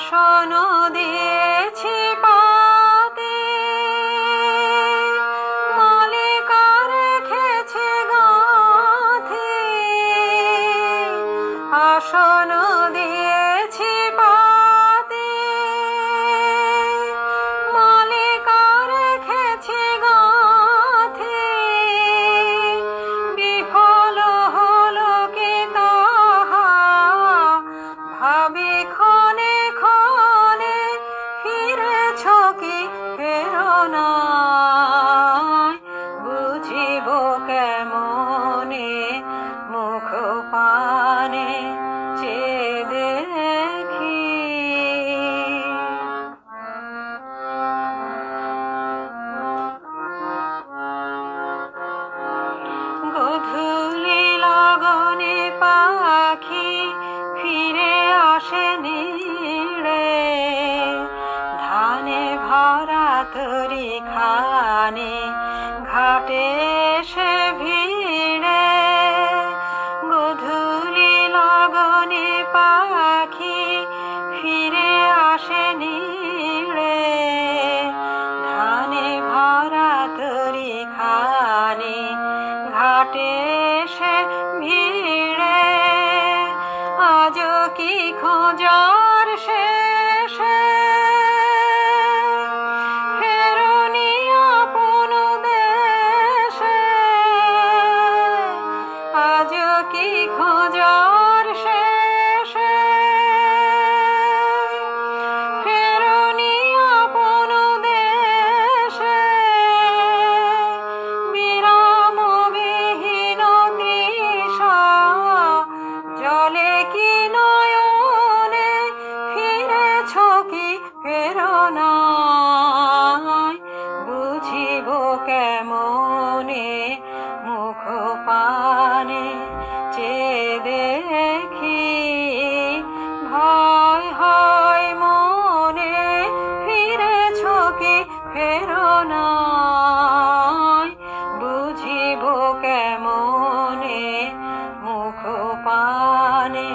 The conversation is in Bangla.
আসন দিয়েছি পাতে, মালিকা রেখেছে গাঁথে। আসন দিয়েছি পাতে, মালিকা রেখেছে গাঁথে। বিফল হলো কি তাহা ভাবি ক্ষণে ক্ষণে, ফিরেছ কি ফেরো নাই? বুঝিব কেমনে মুখ পানে চেয়ে দেখি। গধূলি লগনে পাখি ফিরে আসে নীড়ে, ধানে ভরা তরি খানে ঘাটে সে ভিড়ে। গধূলি লগনে পাখি ফিরে আসে নীড়ে, ধানে ভরা তরি খানে ঘাটে সে ভিড়ে। আজ কি খোঁজার শেষে ফেরোনি আপন দেশে? আজ কি খোঁজার শেষে ফেরোনি আপন দেশে? বিরাম বিহীন তৃষা জলে কি নয়নে, ফিরেছ কি ফেরো নাই? বুঝিব কেমনে মুখ পানে চেয়ে দেখি। ভয় হয় মনে, ফিরেছ কি ফেরো নাই? বুঝিব কেমনে মুখ পানে